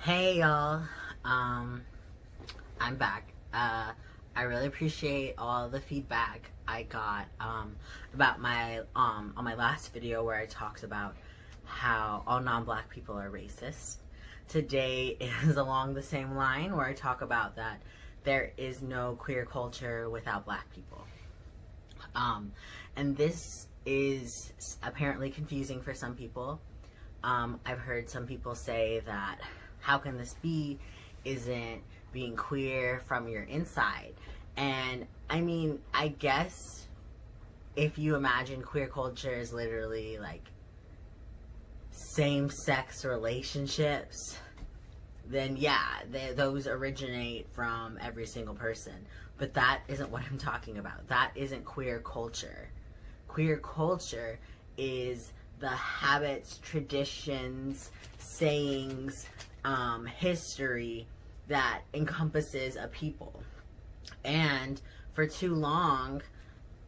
Hey y'all, I'm back. I really appreciate all the feedback I got about my on my last video where I talked about how all non-black people are racist. Today is along the same line where I talk about that there is no queer culture without black people. And this is apparently confusing for some people. I've heard some people say that how can this be? Isn't being queer from your inside? And I mean, I guess if you imagine queer culture is literally like same-sex relationships, then yeah, those originate from every single person. But that isn't what I'm talking about. That isn't queer culture. Queer culture is the habits, traditions, sayings, history that encompasses a people. And for too long,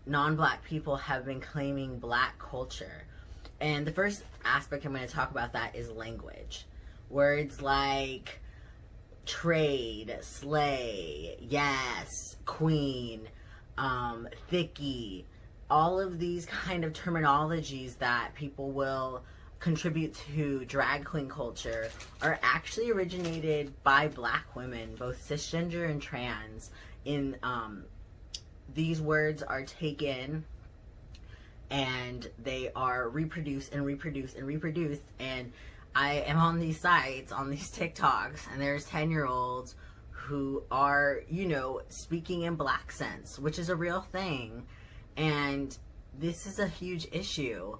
non-black people have been claiming black culture. And the first aspect I'm going to talk about that is language. Words like trade, slay, yes, queen, thickie, all of these kind of terminologies that people will contribute to drag queen culture are actually originated by black women, both cisgender and trans. In these words are taken and they are reproduced and reproduced and reproduced. And I am on these sites, on these TikToks, and there's 10-year-olds who are, speaking in black sense, which is a real thing. And this is a huge issue.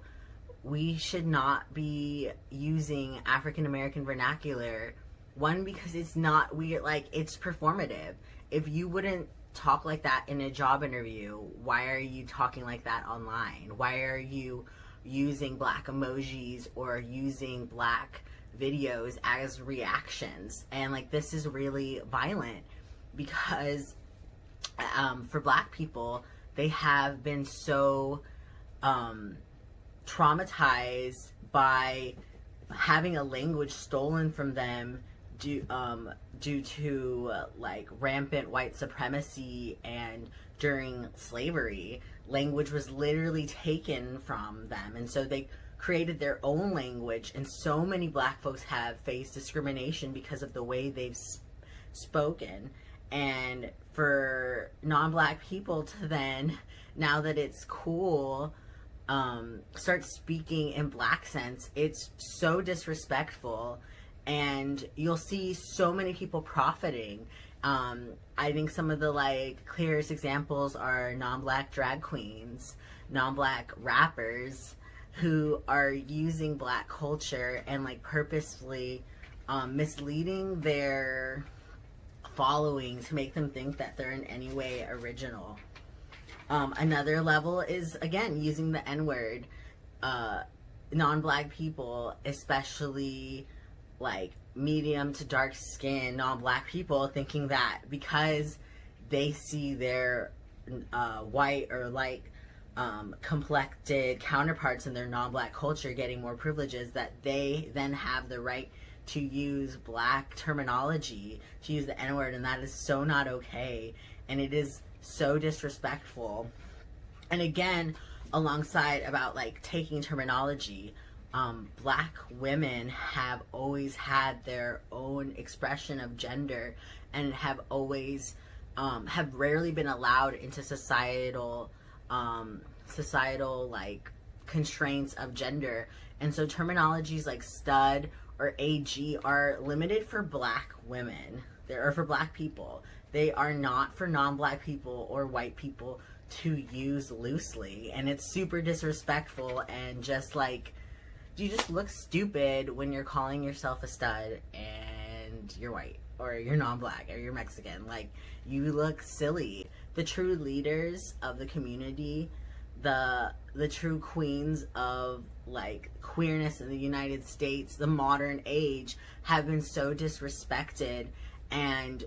We should not be using African American vernacular. One, because it's not weird, it's performative. If you wouldn't talk like that in a job interview, why are you talking like that online? Why are you using black emojis or using black videos as reactions? And this is really violent because for black people, they have been so traumatized by having a language stolen from them due to rampant white supremacy. And during slavery, language was literally taken from them, and so they created their own language. And so many black folks have faced discrimination because of the way they've spoken. And for non-black people to then, now that it's cool, start speaking in black sense, it's so disrespectful. And you'll see so many people profiting. I think some of the clearest examples are non-black drag queens, non-black rappers who are using black culture and purposefully misleading their following to make them think that they're in any way original. Another level is, again, using the N-word. Non-black people, especially medium to dark skin non-black people, thinking that because they see their white or light complected counterparts in their non-black culture getting more privileges, that they then have the right to use black terminology, to use the N-word. And that is so not okay, and it is so disrespectful. And again, alongside about taking terminology, black women have always had their own expression of gender and have always have rarely been allowed into societal constraints of gender. And so terminologies like stud or AG are limited for black women. They're for black people. They are not for non-black people or white people to use loosely. And it's super disrespectful, and just you just look stupid when you're calling yourself a stud and you're white or you're non-black or you're Mexican. You look silly. The true leaders of the community, the true queens of queerness in the United States, the modern age, have been so disrespected. And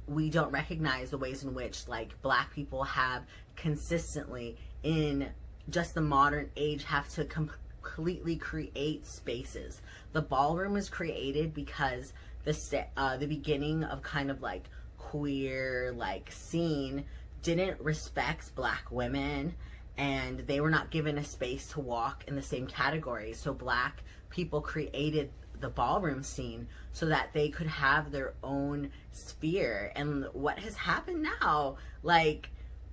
we don't recognize the ways in which black people have consistently in just the modern age have to completely create spaces. The ballroom was created because the beginning of kind of like queer like scene didn't respect Black women, and they were not given a space to walk in the same category. So Black people created the ballroom scene so that they could have their own sphere. And what has happened now, like,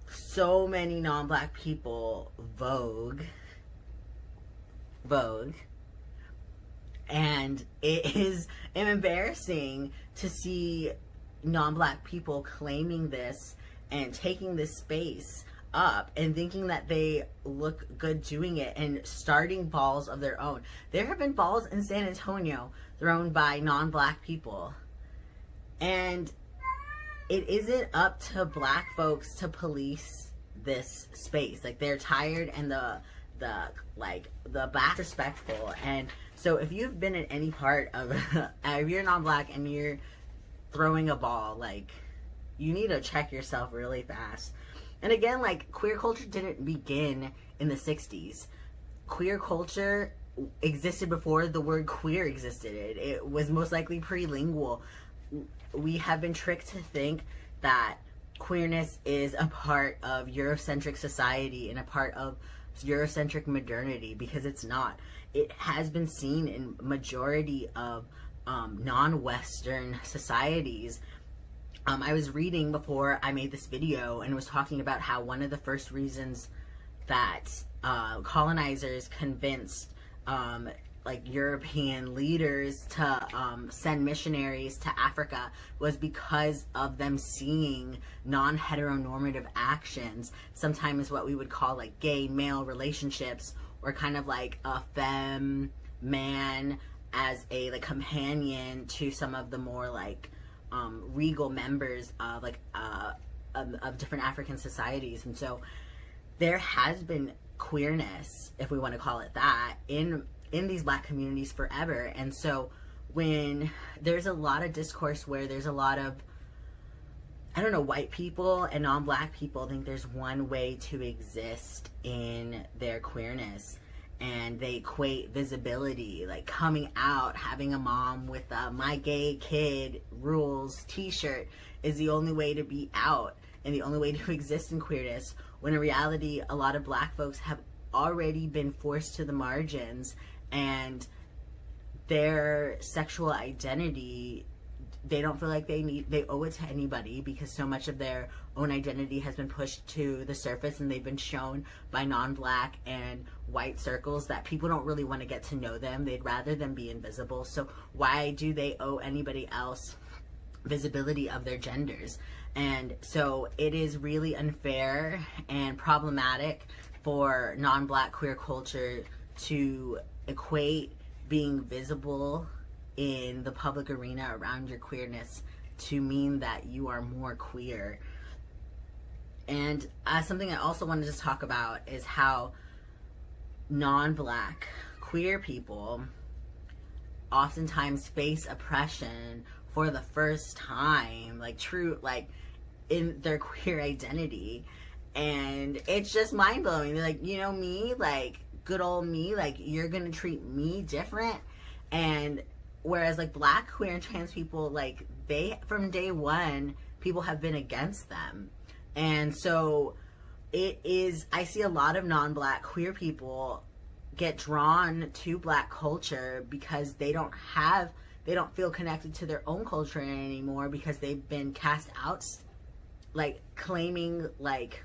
so many non-Black people Vogue, and it is embarrassing to see non-Black people claiming this and taking this space up and thinking that they look good doing it and starting balls of their own. There have been balls in San Antonio thrown by non-Black people, and it isn't up to Black folks to police this space. Like, they're tired, and the Black respectful. And so if you've been in any part of if you're non-Black and you're throwing a ball, like, you need to check yourself really fast. And again, like, queer culture didn't begin in the 60s. Queer culture existed before the word queer existed. It was most likely prelingual. We have been tricked to think that queerness is a part of Eurocentric society and a part of Eurocentric modernity, because it's not. It has been seen in majority of non-Western societies. I was reading before I made this video and was talking about how one of the first reasons that colonizers convinced like European leaders to send missionaries to Africa was because of them seeing non-heteronormative actions, sometimes what we would call like gay male relationships, or kind of like a femme man as a like companion to some of the more like regal members of like of different African societies. And so there has been queerness, if we want to call it that, in these Black communities forever. And so when there's a lot of discourse where there's a lot of, I don't know, white people and non-Black people think there's one way to exist in their queerness, and they equate visibility, like coming out, having a mom with a "my gay kid rules" t-shirt is the only way to be out and the only way to exist in queerness, when in reality a lot of Black folks have already been forced to the margins, and their sexual identity, they don't feel like they owe it to anybody, because so much of their own identity has been pushed to the surface, and they've been shown by non-Black and white circles that people don't really want to get to know them. They'd rather them be invisible. So why do they owe anybody else visibility of their genders? And so it is really unfair and problematic for non-Black queer culture to equate being visible in the public arena around your queerness to mean that you are more queer. And something I also wanted to talk about is how non-Black queer people oftentimes face oppression for the first time, like true, like in their queer identity. And it's just mind-blowing. They're like, you know, me, like good old me, like you're gonna treat me different. And whereas like Black, queer, and trans people, like they, from day one, people have been against them. And so it is, I see a lot of non-Black queer people get drawn to Black culture because they don't feel connected to their own culture anymore, because they've been cast out, like claiming like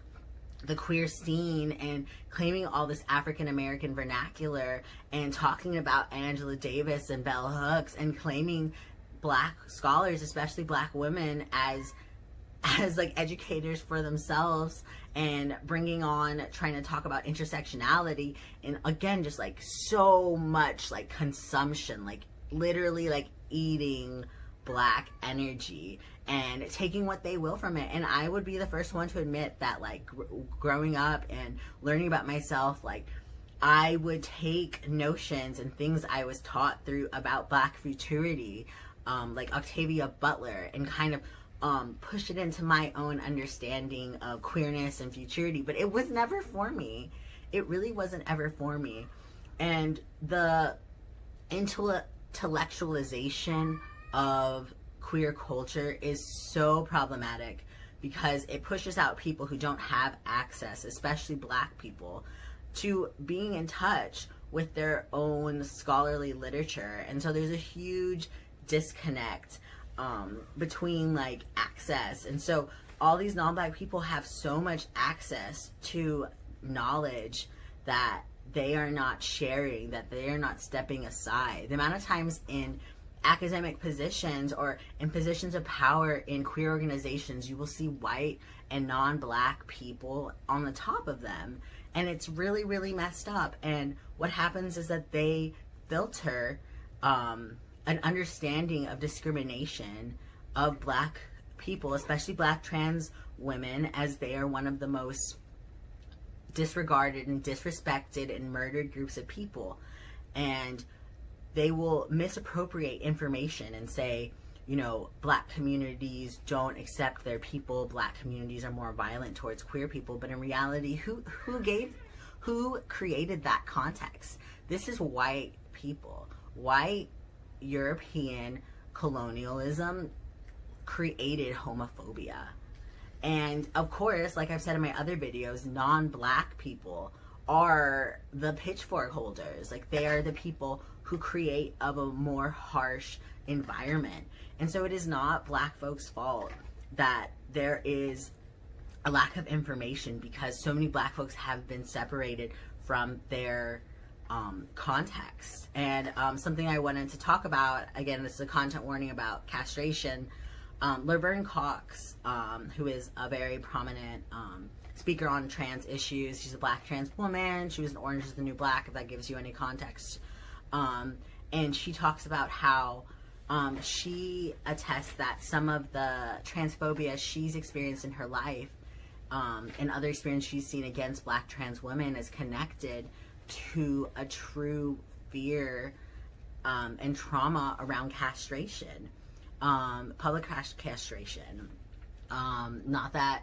the queer scene and claiming all this African American vernacular and talking about Angela Davis and Bell Hooks and claiming Black scholars, especially Black women, as like educators for themselves, and bringing on, trying to talk about intersectionality, and again, just like so much like consumption, like literally like eating Black energy and taking what they will from it. And I would be the first one to admit that, like growing up and learning about myself, like I would take notions and things I was taught through about Black futurity, like Octavia Butler, and kind of push it into my own understanding of queerness and futurity. But it was never for me. It really wasn't ever for me. And the intellectualization of queer culture is so problematic because it pushes out people who don't have access, especially Black people, to being in touch with their own scholarly literature. And so there's a huge disconnect between like access. And so all these non-Black people have so much access to knowledge that they are not sharing, that they are not stepping aside. The amount of times in academic positions or in positions of power in queer organizations, you will see white and non-Black people on the top of them. And it's really, really messed up. And what happens is that they filter an understanding of discrimination of Black people, especially Black trans women, as they are one of the most disregarded and disrespected and murdered groups of people. And they will misappropriate information and say, you know, Black communities don't accept their people, Black communities are more violent towards queer people. But in reality, who created that context? This is white people. White European colonialism created homophobia. And of course, like I've said in my other videos, non-Black people are the pitchfork holders. Like, they are the people who create of a more harsh environment. And so it is not Black folks' fault that there is a lack of information, because so many Black folks have been separated from their context. And something I wanted to talk about, again, this is a content warning about castration. Laverne Cox, who is a very prominent speaker on trans issues. She's a Black trans woman. She was in Orange is the New Black, if that gives you any context. And she talks about how she attests that some of the transphobia she's experienced in her life and other experience she's seen against Black trans women is connected to a true fear and trauma around castration, public castration. Not that,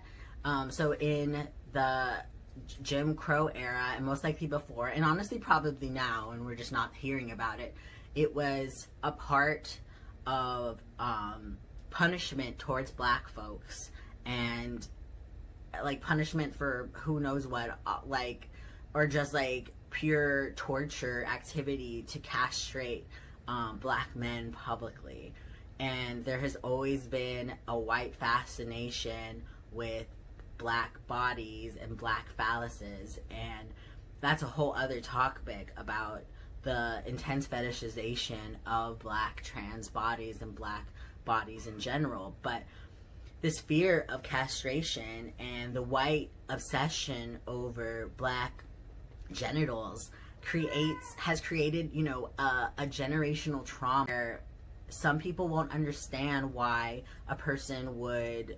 so in the Jim Crow era, and most likely before, and honestly probably now, and we're just not hearing about it, it was a part of punishment towards Black folks, and like punishment for who knows what, like, or just like pure torture activity to castrate Black men publicly. And there has always been a white fascination with Black bodies and Black phalluses, and that's a whole other topic about the intense fetishization of Black trans bodies and Black bodies in general. But this fear of castration and the white obsession over Black genitals has created, you know, a generational trauma where some people won't understand why a person would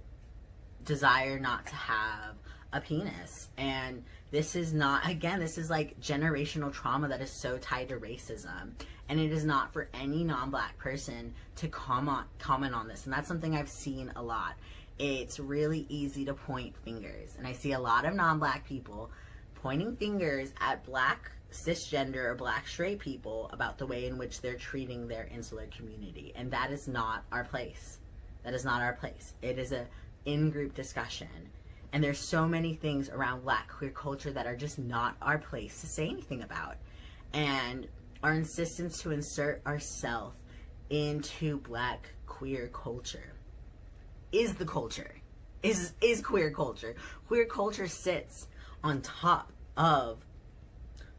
desire not to have a penis. And this is not, again, this is like generational trauma that is so tied to racism, and it is not for any non-Black person to comment on this. And that's something I've seen a lot. It's really easy to point fingers, and I see a lot of non-Black people pointing fingers at Black cisgender or Black straight people about the way in which they're treating their insular community. And that is not our place. That is not our place. It is a in-group discussion. And there's so many things around Black queer culture that are just not our place to say anything about. And our insistence to insert ourselves into Black queer culture is the culture, is queer culture. Queer culture sits on top of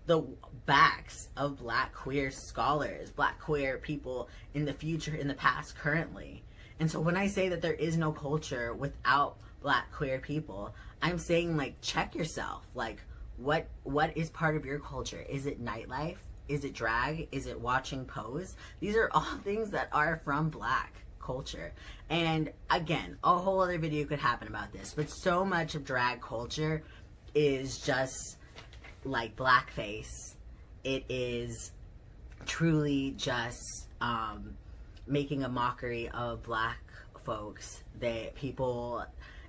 the backs of Black queer scholars, Black queer people in the future, in the past, currently. And so when I say that there is no culture without Black queer people, I'm saying, like, check yourself. Like, what is part of your culture? Is it nightlife? Is it drag? Is it watching Pose? These are all things that are from Black culture. And again, a whole other video could happen about this, but so much of drag culture is just like blackface. It is truly just making a mockery of Black folks. People,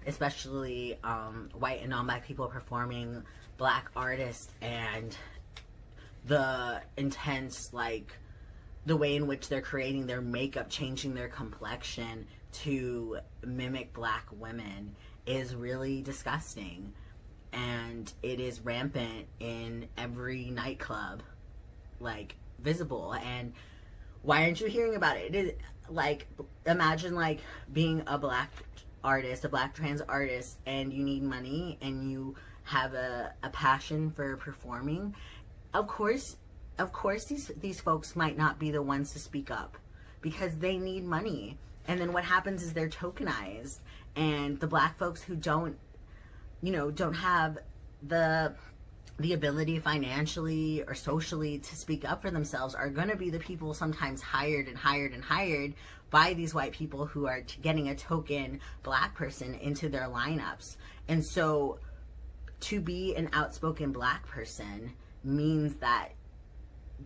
especially white and non-Black people, performing Black artists, and the intense, like, the way in which they're creating their makeup, changing their complexion to mimic black women is really disgusting. And it is rampant in every nightclub, like, visible. And why aren't you hearing about it? It is, like, imagine, like, being a black artist, a black trans artist, and you need money and you have a passion for performing. Of course these folks might not be the ones to speak up because they need money. And then what happens is they're tokenized, and the black folks who don't have the ability financially or socially to speak up for themselves are going to be the people sometimes hired by these white people who are getting a token black person into their lineups. And so to be an outspoken black person means that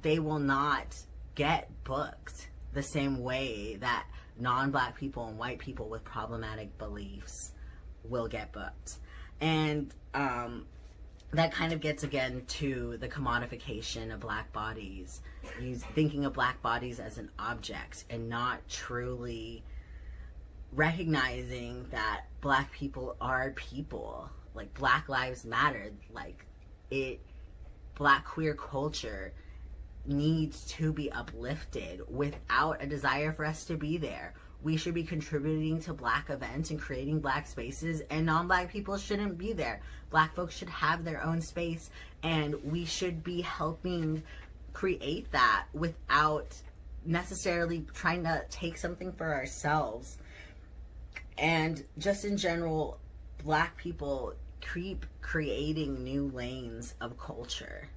they will not get booked the same way that non-black people and white people with problematic beliefs will get booked. And that kind of gets again to the commodification of black bodies, thinking of black bodies as an object and not truly recognizing that black people are people. Like, Black Lives Matter, like, black queer culture needs to be uplifted without a desire for us to be there. We should be contributing to black events and creating black spaces, and non-black people shouldn't be there. Black folks should have their own space, and we should be helping create that without necessarily trying to take something for ourselves. And just in general, black people keep creating new lanes of culture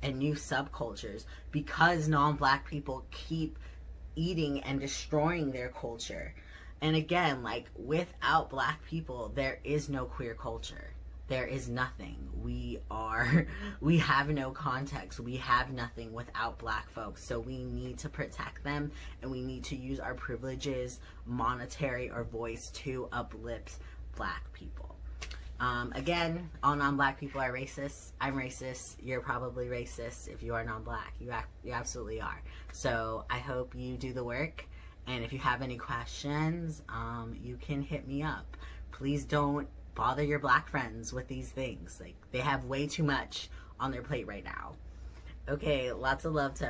and new subcultures because non-black people keep eating and destroying their culture. And again, like, without black people, there is no queer culture. There is nothing. We have no context. We have nothing without black folks. So we need to protect them, and we need to use our privileges, monetary or voice, to uplift black people. Again, all non-black people are racist. I'm racist. You're probably racist if you are non-black. You absolutely are. So I hope you do the work. And if you have any questions, you can hit me up. Please don't bother your black friends with these things. Like, they have way too much on their plate right now. Okay, lots of love to